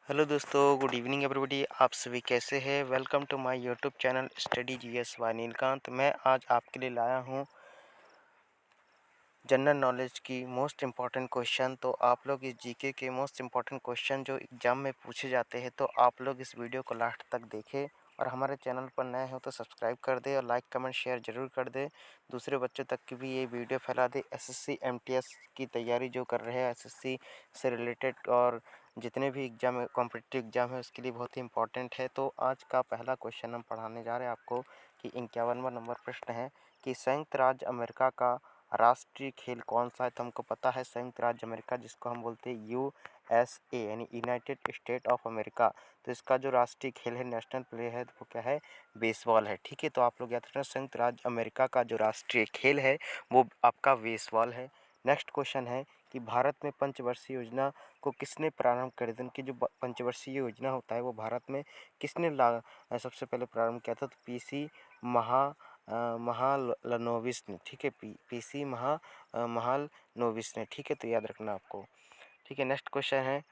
Hello दोस्तों, good evening everybody. आप सभी कैसे हैं? Welcome to my YouTube channel study GS by Neelkant. मैं आज आपके लिए लाया हूं जनरल नॉलेज की मोस्ट इम्पॉर्टेंट क्वेश्चन। तो आप लोग इस जीके के मोस्ट इम्पॉर्टेंट क्वेश्चन जो एग्ज़ाम में पूछे जाते हैं, तो आप लोग इस वीडियो को लास्ट तक देखें और हमारे चैनल पर नए हो तो सब्सक्राइब कर दें और लाइक कमेंट शेयर ज़रूर कर दें। दूसरे बच्चों तक की भी ये वीडियो फैला दें। एसएससी एमटीएस की तैयारी जो कर रहे हैं, एसएससी से रिलेटेड और जितने भी एग्ज़ाम है, कॉम्पिटिटिव एग्ज़ाम है, उसके लिए बहुत ही इंपॉर्टेंट है। तो आज का पहला क्वेश्चन हम पढ़ाने जा रहे हैं आपको कि 51वां नंबर प्रश्न है कि संयुक्त राज्य अमेरिका का राष्ट्रीय खेल कौन सा है? तो हमको पता है संयुक्त राज्य अमेरिका, जिसको हम बोलते हैं यूएसए यानी यूनाइटेड स्टेट ऑफ अमेरिका। तो इसका जो राष्ट्रीय खेल है, नेशनल प्ले है, तो वो क्या है? बेसबॉल है। ठीक है, तो आप लोग याद रखना, संयुक्त राज्य अमेरिका का जो राष्ट्रीय खेल है वो आपका बेसबॉल है। नेक्स्ट क्वेश्चन है कि भारत में पंचवर्षीय योजना को किसने प्रारंभ कर दिया? उनकी जो पंचवर्षीय योजना होता है वो भारत में किसने सबसे पहले प्रारंभ किया था? तो पीसी महालनोबिस ने। ठीक है, पीसी महालनोबिस ने। ठीक है, तो याद रखना आपको। ठीक है, नेक्स्ट क्वेश्चन है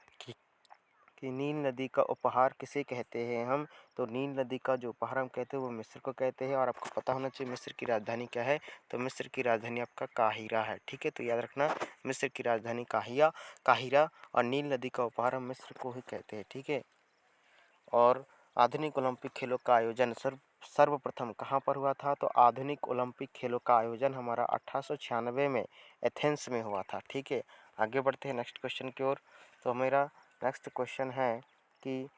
कि नील नदी का उपहार किसे कहते हैं हम? तो नील नदी का जो उपहार हम कहते हैं वो मिस्र को कहते हैं। और आपको पता होना चाहिए मिस्र की राजधानी क्या है? तो मिस्र की राजधानी आपका काहिरा है। ठीक है, तो याद रखना, मिस्र की राजधानी काहिरा और नील नदी का उपहार हम मिस्र को ही कहते हैं। ठीक है, और आधुनिक ओलंपिक खेलों का आयोजन सर्वप्रथम कहाँ पर हुआ था? तो आधुनिक ओलंपिक खेलों का आयोजन हमारा 1896 में एथेंस में हुआ था। ठीक है, आगे बढ़ते हैं नेक्स्ट क्वेश्चन की ओर। तो मेरा नेक्स्ट क्वेश्चन है कि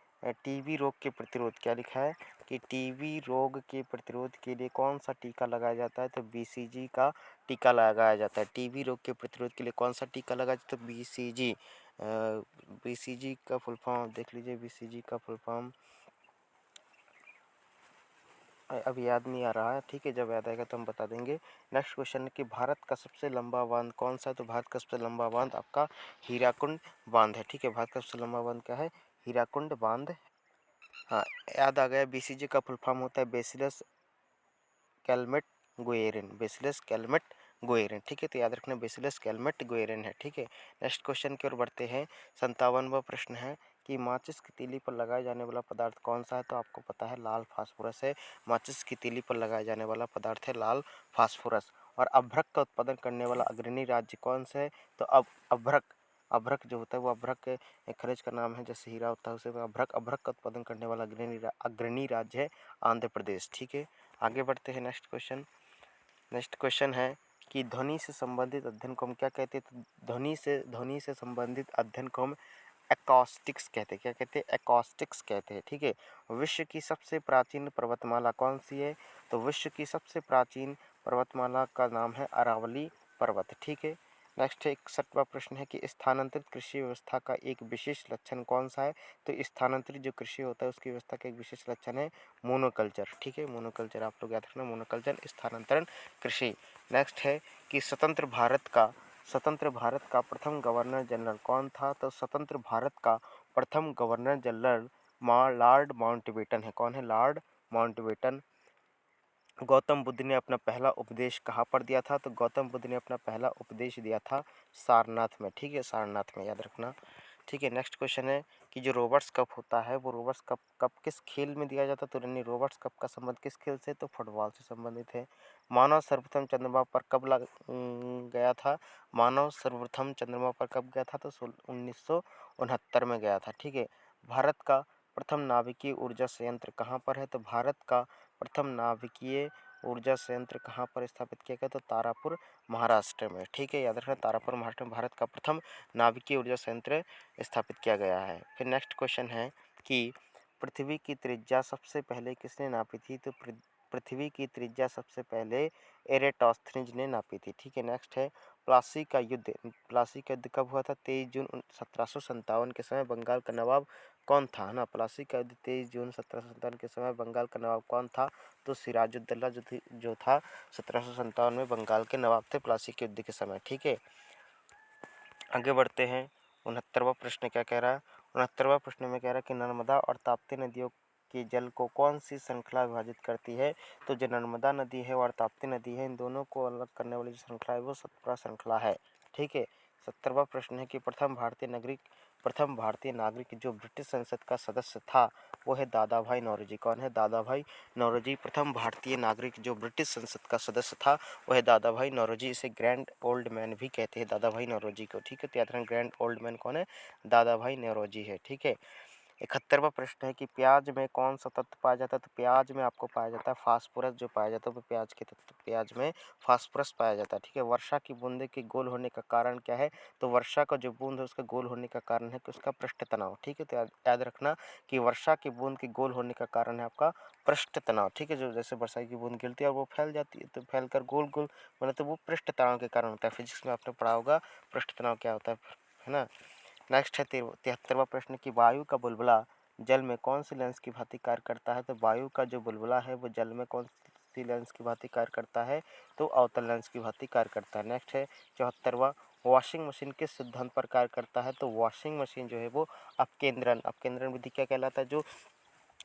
टीबी रोग के प्रतिरोध, क्या लिखा है कि टीबी रोग के प्रतिरोध के लिए कौन सा टीका लगाया जाता है? तो बीसीजी का टीका लगाया जाता है। टीबी रोग के प्रतिरोध के लिए कौन सा टीका लगाया जाता है? तो बीसीजी। बीसीजी का फुल फॉर्म आप देख लीजिए। बीसीजी का फुल फॉर्म अब याद नहीं आ रहा है। ठीक है, जब याद आएगा तो हम बता देंगे। नेक्स्ट क्वेश्चन है कि भारत का सबसे लंबा बांध कौन सा है? तो भारत का सबसे लंबा बांध आपका हीराकुंड बांध है। ठीक है, भारत का सबसे लंबा बांध क्या है? हीराकुंड बांध। हाँ, याद आ गया। बीसीजी का फुल फॉर्म होता है bacillus Calmette Guerin. Bacillus Calmette Guerin. ठीक है, तो याद रखना बेसिलस कैलमेट गुएरिन है। ठीक है, नेक्स्ट क्वेश्चन की ओर बढ़ते हैं। 57वां प्रश्न है कि माचिस की तीली पर लगाए जाने वाला पदार्थ कौन सा है? तो आपको पता है लाल फास्फोरस है। माचिस की तीली पर लगाए जाने वाला पदार्थ है लाल फास्फोरस। और अभ्रक का उत्पादन करने वाला अग्रणी राज्य कौन सा है? तो अब अभ्रक अभ्रक जो होता है वो अभ्रक के एक खनिज का नाम है, जैसे हीरा होता है उसे अभ्रक अभ्रक का उत्पादन करने वाला अग्रणी राज्य है आंध्र प्रदेश। ठीक है, आगे बढ़ते हैं नेक्स्ट क्वेश्चन। नेक्स्ट क्वेश्चन है कि ध्वनि से संबंधित अध्ययन को हम क्या कहते हैं? तो ध्वनि से संबंधित अध्ययन को हम एकॉस्टिक्स कहते हैं। क्या कहते हैं? एकॉस्टिक्स कहते हैं। ठीक है, विश्व की सबसे प्राचीन पर्वतमाला कौन सी है? तो विश्व की सबसे प्राचीन पर्वतमाला का नाम है अरावली पर्वत। ठीक है, नेक्स्ट है 61वां प्रश्न है कि स्थानांतरित कृषि व्यवस्था का एक विशेष लक्षण कौन सा है? तो स्थानांतरित जो कृषि होता है उसकी व्यवस्था का एक विशेष लक्षण है मोनोकल्चर। ठीक है, मोनोकल्चर आप लोग याद रखना, मोनोकल्चर स्थानांतरण कृषि। नेक्स्ट है कि स्वतंत्र भारत का प्रथम गवर्नर जनरल कौन था? तो स्वतंत्र भारत का प्रथम गवर्नर जनरल लॉर्ड माउंटबेटन है। कौन है? Lord Mountbatten. गौतम बुद्ध ने अपना पहला उपदेश कहाँ पर दिया था? तो गौतम बुद्ध ने अपना पहला उपदेश दिया था सारनाथ में। ठीक है, सारनाथ में, याद रखना। ठीक है, नेक्स्ट क्वेश्चन है कि जो रोबर्ट्स कप होता है वो रोबर्ट्स कप कप किस खेल में दिया जाता है? तो यानी रोबर्ट्स कप का संबंध किस खेल से? तो फुटबॉल से संबंधित है। मानव सर्वप्रथम चंद्रमा पर कब गया था? मानव सर्वप्रथम चंद्रमा पर कब गया था? तो 1969 में गया था। ठीक है, भारत का प्रथम नाभिकीय ऊर्जा संयंत्र कहाँ पर है? तो भारत का प्रथम नाभिकीय ऊर्जा संयंत्र कहाँ पर स्थापित किया गया? तो तारापुर महाराष्ट्र में। ठीक है, याद रखना, तारापुर महाराष्ट्र में भारत का प्रथम नाभिकीय ऊर्जा संयंत्र स्थापित किया गया है। फिर नेक्स्ट क्वेश्चन है कि पृथ्वी की त्रिज्या सबसे पहले किसने नापी थी? तो पृथ्वी की त्रिज्या सबसे पहले एरेटोस्थनीज ने नापी थी। ठीक है, नेक्स्ट है प्लासी का युद्ध कब हुआ था? 23 जून 1757 के समय बंगाल का नवाब कौन था? ना, प्लासी का युद्ध 23 जून 1757 के समय बंगाल का नवाब कौन था? तो सिराजुद्दौला जो था 1757 में बंगाल के नवाब थे प्लासी के युद्ध के समय। ठीक है, आगे बढ़ते हैं। 69वां प्रश्न क्या कह रहा है? 69वां प्रश्न में कह रहा है कि नर्मदा और ताप्ती नदियों के जल को कौन सी श्रृंखला विभाजित करती है? तो जो नर्मदा नदी है और ताप्ती नदी है, इन दोनों को अलग करने वाली जो श्रृंखला है वो सतपुड़ा श्रृंखला है। ठीक है, 70वां प्रश्न है कि प्रथम भारतीय नागरिक जो ब्रिटिश संसद का सदस्य था वो है दादा भाई नौरोजी। कौन है? दादा भाई नौरोजी। प्रथम भारतीय नागरिक जो ब्रिटिश संसद का सदस्य था वो है दादा भाई नौरोजी। इसे ग्रैंड ओल्ड मैन भी कहते हैं दादा भाई नौरोजी को। ठीक है, तो याद रखना ग्रैंड ओल्ड मैन कौन है? दादा भाई नौरोजी है। ठीक है। 71वां प्रश्न है कि प्याज में कौन सा तत्व पाया जाता है? तो प्याज में आपको पाया जाता है फास्फोरस जो पाया जाता है, वो प्याज के तत्व प्याज में फास्फोरस पाया जाता है। ठीक है। वर्षा की बूंदे के गोल होने का कारण क्या है? तो वर्षा का जो बूंद है उसका गोल होने का कारण है कि उसका पृष्ठ तनाव। ठीक है, तो याद रखना कि वर्षा की बूंद के गोल होने का कारण है आपका पृष्ठ तनाव। ठीक है, जो जैसे वर्षा की बूंद गिरती है और वो फैल जाती है, तो फैलकर गोल गोल बने, तो वो पृष्ठ तनाव के कारण होता है। फिजिक्स में आपने पढ़ा होगा पृष्ठ तनाव क्या होता है ना। नेक्स्ट है 73वां प्रश्न कि वायु का बुलबुला जल में कौन सी लेंस की भांति कार्य करता है? तो वायु का जो बुलबुला है वो जल में कौन सी लेंस की भांति कार्य करता है? तो अवतल लेंस की भांति कार्य करता है। नेक्स्ट है 74वां वॉशिंग मशीन किस सिद्धांत पर कार्य करता है? तो वॉशिंग मशीन जो है वो अपकेंद्रण विधि क्या कहलाता है? जो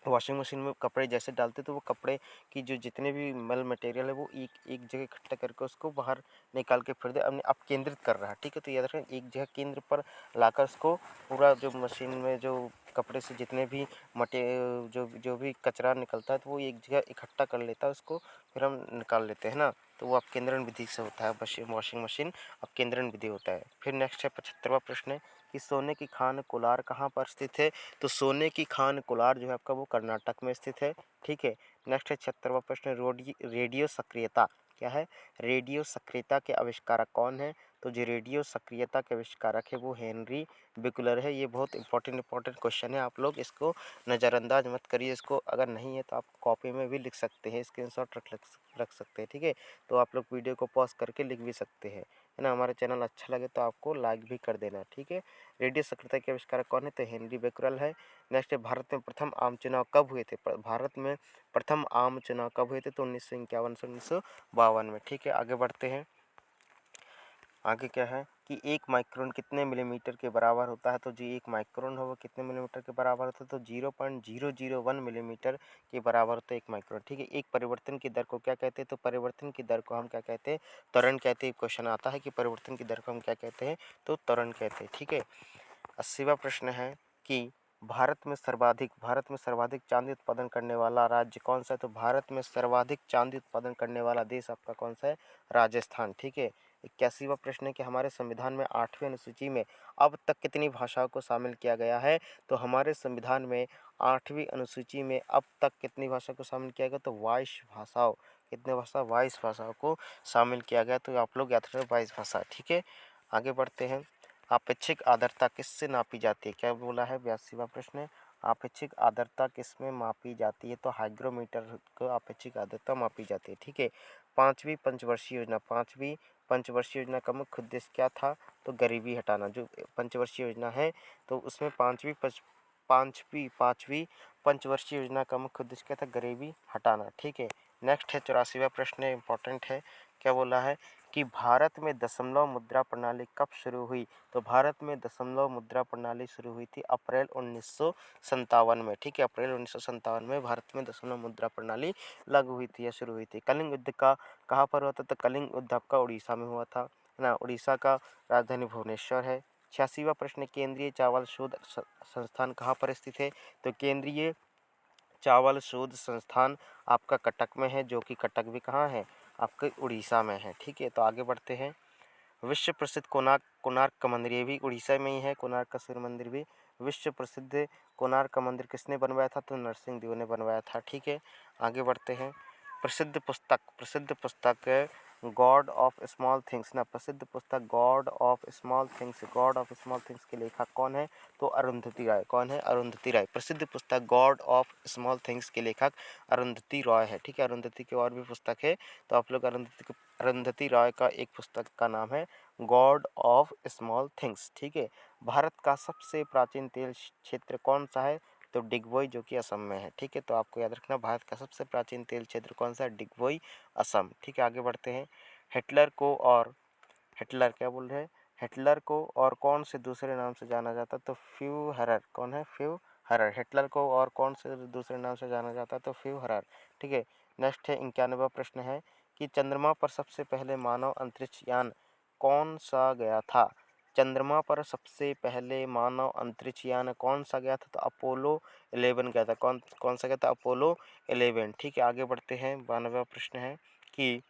वॉशिंग मशीन में कपड़े जैसे डालते तो वो कपड़े की जो जितने भी मल मटेरियल है वो एक एक जगह इकट्ठा करके उसको बाहर निकाल के फिर दे अपने अब केंद्रित कर रहा है। ठीक है, तो याद रखें एक जगह केंद्र पर लाकर उसको पूरा जो मशीन में जो कपड़े से जितने भी मटे जो जो भी कचरा निकलता है तो वो एक जगह इकट्ठा कर लेता है, उसको फिर हम निकाल लेते हैं ना, तो वो अपकेंद्रण विधि से होता है। वॉशिंग मशीन अपकेंद्रण विधि होता है। फिर नेक्स्ट है 75वां प्रश्न है कि सोने की खान कोलार कहाँ पर स्थित है? तो सोने की खान कोलार जो है आपका वो कर्नाटक में स्थित है। ठीक है। नेक्स्ट है 76वां प्रश्न रेडियो सक्रियता क्या है? रेडियो सक्रियता के आविष्कारक कौन है? तो जो रेडियो सक्रियता के आविष्कारक है वो हेनरी बिकुलर है। ये बहुत इंपॉर्टेंट क्वेश्चन है, आप लोग इसको नज़रअंदाज मत करिए। इसको अगर नहीं है तो आप कॉपी में भी लिख सकते हैं, स्क्रीनशॉट रख सकते हैं। ठीक है, तो आप लोग वीडियो को पॉज करके लिख भी सकते हैं, है ना। हमारा चैनल अच्छा लगे तो आपको लाइक भी कर देना। ठीक है। रेडियो सक्रियता के आविष्कारक कौन है? तो हेनरी बेकुरल है। नेक्स्ट है भारत में प्रथम आम चुनाव कब हुए थे? भारत में प्रथम आम चुनाव कब हुए थे? तो 1951 से 1952 में। ठीक है, आगे बढ़ते हैं। आगे क्या है कि एक माइक्रोन कितने मिलीमीटर के बराबर होता है? तो जी एक माइक्रोन हो वो कितने मिलीमीटर के बराबर होता है? तो 0.001 मिलीमीटर के बराबर होता है एक माइक्रोन। ठीक है। एक परिवर्तन की दर को क्या कहते हैं? तो परिवर्तन की दर को हम क्या कहते हैं? त्वरण कहते हैं। क्वेश्चन आता है कि परिवर्तन की दर को हम क्या कहते हैं? तो त्वरण कहते हैं। ठीक है। 80वां प्रश्न है कि भारत में सर्वाधिक चांदी उत्पादन करने वाला राज्य कौन सा है? तो भारत में सर्वाधिक चांदी उत्पादन करने वाला देश आपका कौन सा है? राजस्थान। ठीक है। 81वां प्रश्न है कि हमारे संविधान में 8वीं अनुसूची में अब तक कितनी भाषाओं को शामिल किया गया है? तो हमारे संविधान में 8वीं अनुसूची में अब तक कितनी भाषा को शामिल किया गया? तो 22 भाषाओं। कितने भाषा? 22 भाषाओं को शामिल किया गया। तो आप लोग याद रखें 22 भाषा। ठीक है, आगे बढ़ते हैं। आपेक्षिक आर्द्रता किससे नापी जाती है? क्या बोला है? 82वां प्रश्न है आपेक्षिक आर्द्रता किसमें मापी जाती है? तो हाइग्रोमीटर को आपेक्षिक आर्द्रता मापी जाती है। ठीक है। पांचवी पंचवर्षीय योजना का मुख्य उद्देश्य क्या था? तो गरीबी हटाना। जो पंचवर्षीय योजना है तो उसमें पांचवी पंचवर्षीय योजना का मुख्य उद्देश्य क्या था? गरीबी हटाना। ठीक है। नेक्स्ट है 84वां प्रश्न है, इंपॉर्टेंट है। क्या बोला है कि भारत में दशमलव मुद्रा प्रणाली कब शुरू हुई? तो भारत में दशमलव मुद्रा प्रणाली शुरू हुई थी अप्रैल 1957 में। ठीक है, अप्रैल 1957 में भारत में दशमलव मुद्रा प्रणाली लागू हुई थी या शुरू हुई थी। कलिंग युद्ध का कहाँ पर हुआ था? तो कलिंग युद्ध आपका उड़ीसा में हुआ था, है ना। उड़ीसा का राजधानी भुवनेश्वर है। 86वां प्रश्न केंद्रीय चावल शोध संस्थान कहाँ पर स्थित है? तो केंद्रीय चावल शोध संस्थान आपका कटक में है, जो कि कटक भी कहाँ है? आपके उड़ीसा में है। ठीक है, तो आगे बढ़ते हैं। विश्व प्रसिद्ध कोणार्क का मंदिर, ये भी उड़ीसा में ही है। कोणार्क का सूर्य मंदिर भी विश्व प्रसिद्ध। कोणार्क का मंदिर किसने बनवाया था? तो नरसिंह देव ने बनवाया था। ठीक है, आगे बढ़ते हैं। प्रसिद्ध पुस्तक गॉड ऑफ स्मॉल थिंग्स ना, प्रसिद्ध पुस्तक गॉड ऑफ स्मॉल थिंग्स के लेखक कौन है? तो अरुंधति राय। कौन है? अरुंधति राय। प्रसिद्ध पुस्तक गॉड ऑफ स्मॉल थिंग्स के लेखक अरुंधति रॉय है। ठीक है, अरुंधति की और भी पुस्तक है, तो आप लोग अरुंधति रॉय का एक पुस्तक का नाम है गॉड ऑफ स्मॉल थिंग्स। ठीक है। भारत का सबसे प्राचीन तेल क्षेत्र कौन सा है? तो डिगबोई, जो कि असम में है। ठीक है, तो आपको याद रखना भारत का सबसे प्राचीन तेल क्षेत्र कौन सा है? डिगबोई, असम। ठीक है, आगे बढ़ते हैं। हिटलर क्या बोल रहे हैं? हिटलर को और कौन से दूसरे नाम से जाना जाता? तो फ्यूहरर। कौन है? फ्यूहरर। हिटलर को और कौन से दूसरे नाम से जाना जाता? तो फ्यूहरर। ठीक है। नेक्स्ट है 91वां प्रश्न है कि चंद्रमा पर सबसे पहले मानव अंतरिक्ष यान कौन सा गया था? चंद्रमा पर सबसे पहले मानव अंतरिक्ष यान कौन सा गया था? तो अपोलो 11 गया था। कौन कौन सा गया था? अपोलो 11। ठीक है, आगे बढ़ते हैं। 92वां प्रश्न है कि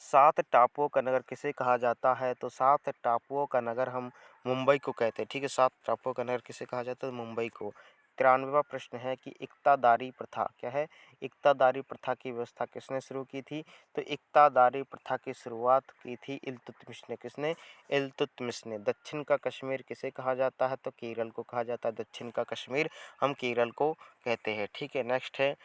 7 टापुओं का नगर किसे कहा जाता है? तो 7 टापुओं का नगर हम मुंबई को कहते हैं। ठीक है, 7 टापुओं का नगर किसे कहा जाता है? तो मुंबई को। 93वां प्रश्न है कि इक्तादारी प्रथा क्या है? इक्तादारी प्रथा की व्यवस्था किसने शुरू की थी? तो इक्तादारी प्रथा की शुरुआत की थी इल्तुतमिश ने। किसने? इल्तुतमिश ने। दक्षिण का कश्मीर किसे कहा जाता है? तो केरल को कहा जाता है। दक्षिण का कश्मीर हम केरल को कहते हैं। ठीक है, नेक्स्ट है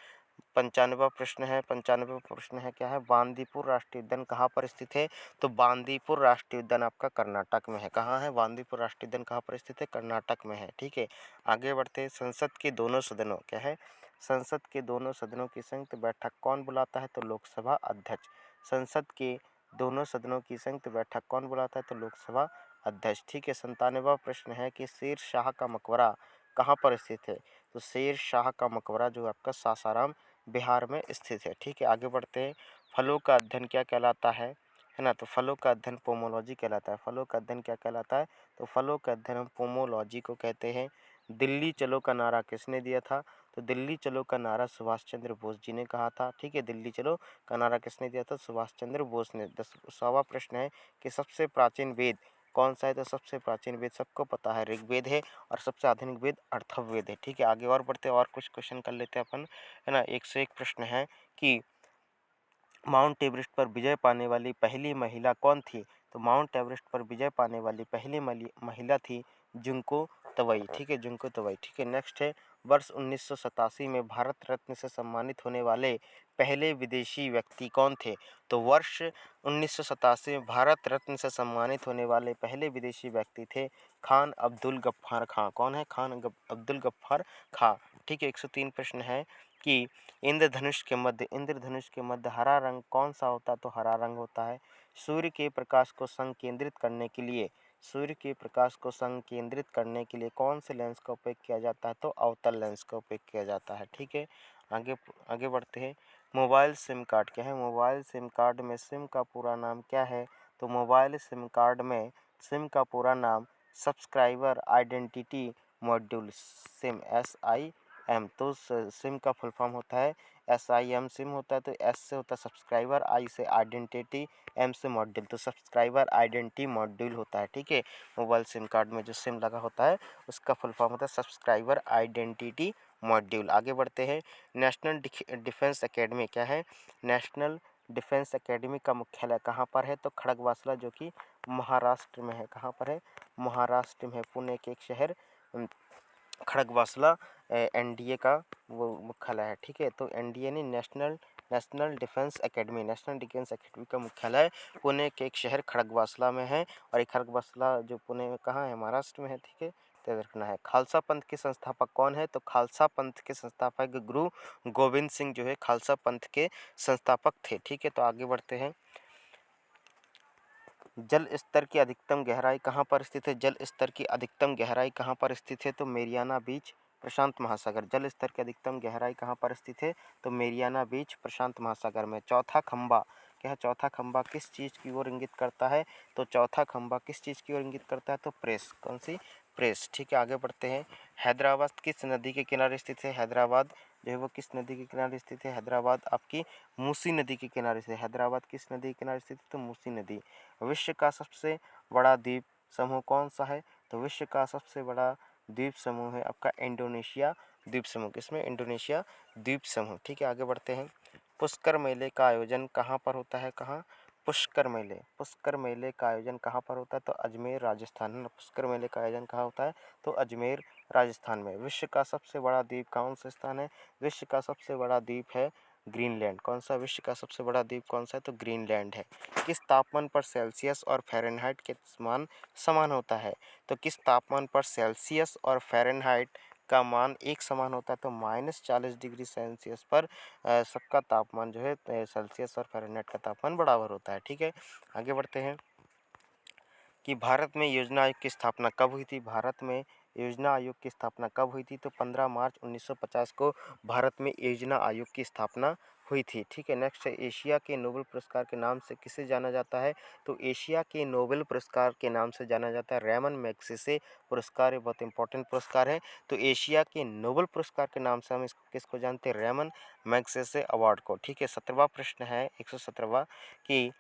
95वां प्रश्न है। 95वां प्रश्न है क्या है? बांदीपुर राष्ट्रीय उद्यान कहाँ पर स्थित है? तो बांदीपुर राष्ट्रीय उद्यान आपका कर्नाटक में है। कहाँ है? बांदीपुर राष्ट्रीय उद्यान कहाँ पर स्थित है? कर्नाटक में है। ठीक है, आगे बढ़ते हैं। संसद के दोनों सदनों क्या है? संसद के दोनों सदनों की संयुक्त बैठक कौन बुलाता है? तो लोकसभा अध्यक्ष। संसद के दोनों सदनों की संयुक्त बैठक कौन बुलाता है? तो लोकसभा अध्यक्ष। ठीक है, 97वां प्रश्न है कि शेर शाह का मकबरा कहाँ पर स्थित है? तो शेर शाह का मकबरा जो आपका सासाराम बिहार में स्थित है। ठीक है, आगे बढ़ते हैं। फलों का अध्ययन क्या कहलाता है ना? तो फलों का अध्ययन पोमोलॉजी कहलाता है। फलों का अध्ययन क्या कहलाता है? तो फलों का अध्ययन हम पोमोलॉजी को कहते हैं। दिल्ली चलो का नारा किसने दिया था? तो दिल्ली चलो का नारा सुभाष चंद्र बोस जी ने कहा था। ठीक है, दिल्ली चलो का नारा किसने दिया था? सुभाष चंद्र बोस ने। 10वां प्रश्न है कि सबसे प्राचीन वेद कौन सा है? तो सबसे प्राचीन वेद सबको पता है, ऋग्वेद है। और सबसे आधुनिक वेद अथर्ववेद है। ठीक है, आगे और बढ़ते हैं और कुछ क्वेश्चन कर लेते हैं अपन, है ना। 101 प्रश्न है कि माउंट एवरेस्ट पर विजय पाने वाली पहली महिला कौन थी? तो माउंट एवरेस्ट पर विजय पाने वाली पहली महिला थी जुंको तवई। ठीक है, जुंको तवई। ठीक है, नेक्स्ट है वर्ष 1987 में भारत रत्न से सम्मानित होने वाले पहले विदेशी व्यक्ति कौन थे? तो वर्ष 1987 में भारत रत्न से सम्मानित होने वाले पहले विदेशी व्यक्ति थे खान अब्दुल गफ्फार खां। कौन है? खान अब्दुल गफ्फार खां। ठीक है, 103 प्रश्न है कि इंद्रधनुष के मध्य हरा रंग कौन सा होता है? तो हरा रंग होता है। सूर्य के प्रकाश को संकेंद्रित करने के लिए कौन से लेंस का उपयोग किया जाता है? तो अवतल लेंस का उपयोग किया जाता है। ठीक है, आगे आगे बढ़ते हैं। मोबाइल सिम कार्ड क्या है? मोबाइल सिम कार्ड में सिम का पूरा नाम क्या है? तो मोबाइल सिम कार्ड में सिम का पूरा नाम सब्सक्राइबर आइडेंटिटी मॉड्यूल SIM। तो सिम का फुल फॉर्म होता है SIM। सिम होता है तो S से होता है सब्सक्राइबर, I से आइडेंटिटी, M से मॉड्यूल। तो सब्सक्राइबर आइडेंटिटी मॉड्यूल होता है। ठीक है, मोबाइल सिम कार्ड में जो सिम लगा होता है उसका फुल फॉर्म होता है सब्सक्राइबर आइडेंटिटी मॉड्यूल। आगे बढ़ते हैं। नेशनल डिफेंस एकेडमी क्या है? नेशनल डिफेंस एकेडमी का मुख्यालय कहाँ पर है? तो खड़गवासला, जो कि महाराष्ट्र में है। कहाँ पर है? महाराष्ट्र में है। पुणे के एक शहर खड़गवासला NDA का वो मुख्यालय है। ठीक है, तो NDA ने नेशनल डिफेंस एकेडमी का मुख्यालय पुणे के एक शहर खड़गवासला में है। और ये खड़गवासला जो पुणे में कहाँ है? महाराष्ट्र में है। ठीक है, तो रखना है। खालसा पंथ के संस्थापक कौन है? तो खालसा पंथ के संस्थापक गुरु गोविंद सिंह जो है खालसा पंथ के संस्थापक थे। ठीक है, तो आगे बढ़ते हैं। जल स्तर की अधिकतम गहराई कहाँ पर स्थित है? जल स्तर की अधिकतम गहराई कहाँ पर स्थित है? तो मेरियाना बीच, प्रशांत महासागर। जल स्तर की अधिकतम गहराई कहाँ पर स्थित है? तो मेरियाना बीच, प्रशांत महासागर में। चौथा खंबा क्या है? चौथा खंबा किस चीज़ की ओर इंगित करता है? तो चौथा खंबा किस चीज़ की ओर इंगित करता है? तो प्रेस। कौन सी? प्रेस। ठीक है, आगे बढ़ते हैं। हैदराबाद किस नदी के किनारे स्थित है? हैदराबाद जो है वो किस नदी के किनारे स्थित है? हैदराबाद आपकी मूसी नदी के किनारे से। हैदराबाद किस नदी के किनारे स्थित है? तो मूसी नदी। विश्व का सबसे बड़ा द्वीप समूह कौन सा है? तो विश्व का सबसे बड़ा द्वीप समूह है आपका इंडोनेशिया द्वीप समूह। किसमें? इंडोनेशिया द्वीप समूह। ठीक है, आगे बढ़ते हैं। पुष्कर मेले का आयोजन कहाँ पर होता है? कहाँ? पुष्कर मेले का आयोजन कहाँ पर होता है? तो अजमेर, राजस्थान में। पुष्कर मेले का आयोजन कहाँ होता है? तो अजमेर, राजस्थान में। विश्व का सबसे बड़ा द्वीप कौन सा स्थान है? विश्व का सबसे बड़ा द्वीप है ग्रीनलैंड। कौन सा? विश्व का सबसे बड़ा द्वीप कौन सा है? तो ग्रीनलैंड है। किस तापमान पर सेल्सियस और फ़ारेनहाइट के मान समान होता है? तो किस तापमान पर सेल्सियस और फ़ारेनहाइट का मान एक समान होता है? तो -40 डिग्री सेल्सियस पर सबका तापमान जो है सेल्सियस और फ़ारेनहाइट का तापमान बराबर होता है। ठीक है, आगे बढ़ते हैं कि भारत में योजना आयोग की स्थापना कब हुई थी? भारत में योजना आयोग की स्थापना कब हुई थी? तो 15 मार्च 1950 को भारत में योजना आयोग की स्थापना हुई थी। ठीक है, नेक्स्ट है एशिया के नोबेल पुरस्कार के नाम से किसे जाना जाता है? तो एशिया के नोबेल पुरस्कार के नाम से जाना जाता है रेमन मैग्सेसे पुरस्कार। ये बहुत इंपॉर्टेंट पुरस्कार है। तो एशिया के नोबेल पुरस्कार के नाम से हम इसको किसको जानते हैं? रेमन मैग्सेसे अवार्ड को। ठीक है, 17वां प्रश्न है 117वां कि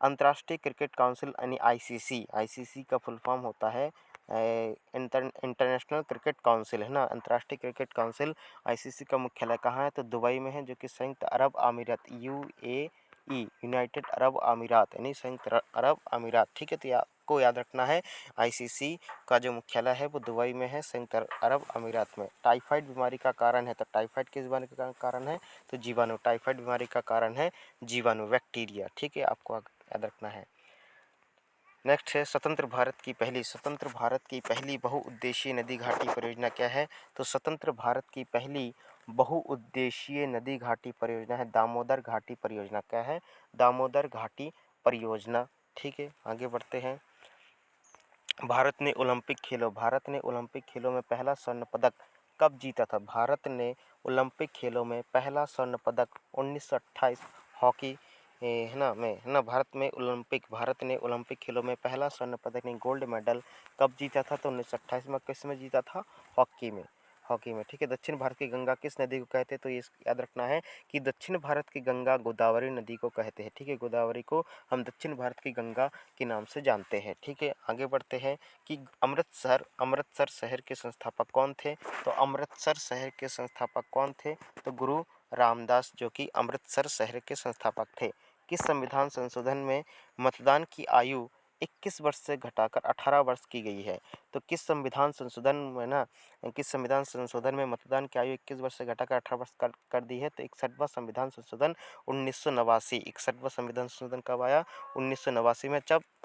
अंतर्राष्ट्रीय क्रिकेट काउंसिल यानी आईसीसी, आईसीसी का फुल फॉर्म होता है इंटरनेशनल क्रिकेट काउंसिल, है ना। अंतर्राष्ट्रीय क्रिकेट काउंसिल आईसीसी का मुख्यालय कहाँ है? तो दुबई में है, जो कि संयुक्त अरब अमीरात यूएई, यूनाइटेड अरब अमीरात यानी संयुक्त अरब अमीरात। ठीक है, तो आपको याद रखना है आईसीसी का जो मुख्यालय है वो दुबई में है, संयुक्त अरब अमीरात में। टाइफाइड बीमारी का कारण है, तो टाइफाइड किस बीमारी का कारण है? तो जीवाणु। टाइफाइड बीमारी का कारण है जीवाणु, बैक्टीरिया। ठीक है, आपको याद रखना है। नेक्स्ट है स्वतंत्र भारत की पहली बहुउद्देशीय नदी घाटी परियोजना क्या है? तो स्वतंत्र भारत की पहली बहुउद्देशीय नदी घाटी परियोजना है दामोदर घाटी परियोजना। क्या है? दामोदर घाटी परियोजना। ठीक है, आगे बढ़ते हैं। भारत ने ओलंपिक खेलों में पहला स्वर्ण पदक कब जीता था? भारत ने ओलंपिक खेलों में पहला स्वर्ण पदक 1928 हॉकी है ना में, है ना। भारत ने ओलंपिक खेलों में पहला स्वर्ण पदक नहीं गोल्ड मेडल कब जीता था? तो 1928 में। किस में जीता था? हॉकी में। ठीक है, दक्षिण भारत की गंगा किस नदी को कहते हैं? तो ये याद रखना है कि दक्षिण भारत की गंगा गोदावरी नदी को कहते हैं। ठीक है, गोदावरी को हम दक्षिण भारत की गंगा के नाम से जानते हैं। ठीक है, आगे बढ़ते हैं कि अमृतसर शहर के संस्थापक कौन थे? तो अमृतसर शहर के संस्थापक कौन थे? तो गुरु रामदास, जो कि अमृतसर शहर के संस्थापक थे। किस संविधान संशोधन में मतदान की आयु 21 वर्ष से घटाकर 18 वर्ष की गई है? तो किस संविधान संशोधन में मतदान की आयु 21 वर्ष से घटाकर 18 वर्ष कर दी है? तो 61वां संविधान संशोधन 1989। 61वां संविधान संशोधन कब आया? 1989 में।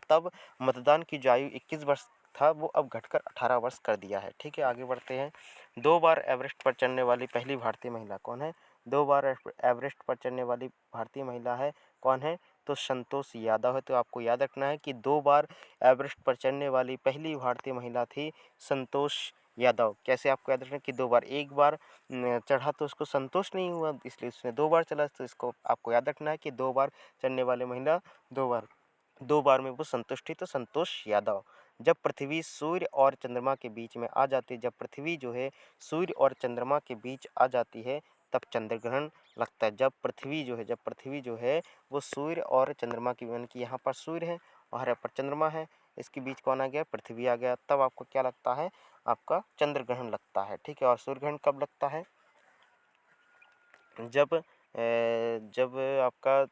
तब मतदान की जो आयु 21 वर्ष था वो अब घटकर 18 वर्ष कर दिया है। ठीक है, आगे बढ़ते हैं। 2 बार एवरेस्ट पर चढ़ने वाली पहली भारतीय महिला कौन है? 2 बार एवरेस्ट पर चढ़ने वाली भारतीय महिला है कौन है? तो संतोष यादव है। तो आपको याद रखना है कि 2 बार एवरेस्ट पर चढ़ने वाली पहली भारतीय महिला थी संतोष यादव। कैसे आपको याद रखना है कि 2 बार, एक बार चढ़ा तो उसको संतोष नहीं हुआ इसलिए उसने 2 बार चला। तो इसको आपको याद रखना है कि 2 बार चढ़ने वाली महिला 2 बार में वो संतुष्ट थी, तो संतोष यादव। जब पृथ्वी सूर्य और चंद्रमा के बीच में आ जाती है, जब पृथ्वी जो है सूर्य और चंद्रमा के बीच आ जाती है तब चंद्र ग्रहण लगता है। जब पृथ्वी जो है वो सूर्य और चंद्रमा की, यानी कि यहाँ पर सूर्य है और यहाँ पर चंद्रमा है, इसके बीच कौन आ गया? पृथ्वी आ गया। तब आपको क्या लगता है? आपका चंद्र ग्रहण लगता है। ठीक है, और सूर्य ग्रहण कब लगता है? जब आपका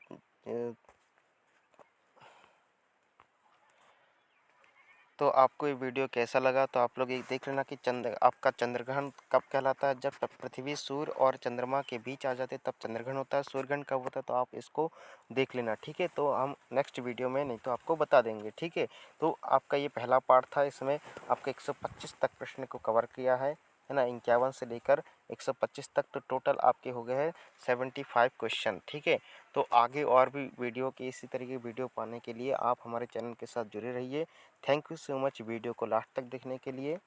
तो आपको ये वीडियो कैसा लगा? तो आप लोग ये देख लेना कि आपका चंद्र ग्रहण कब कहलाता है? जब पृथ्वी सूर्य और चंद्रमा के बीच आ जाते तब चंद्र ग्रहण होता है। सूर्य ग्रहण कब होता है? तो आप इसको देख लेना। ठीक है, तो हम नेक्स्ट वीडियो में नहीं तो आपको बता देंगे। ठीक है, तो आपका ये पहला पार्ट था। इसमें आपका 125 तक प्रश्न को कवर किया है ना। 51 से लेकर 125 तक, तो टोटल आपके हो गए हैं 75 क्वेश्चन। ठीक है, तो आगे और भी वीडियो के इसी तरह की वीडियो पाने के लिए आप हमारे चैनल के साथ जुड़े रहिए। Thank you so much video को लास्ट तक देखने के लिए।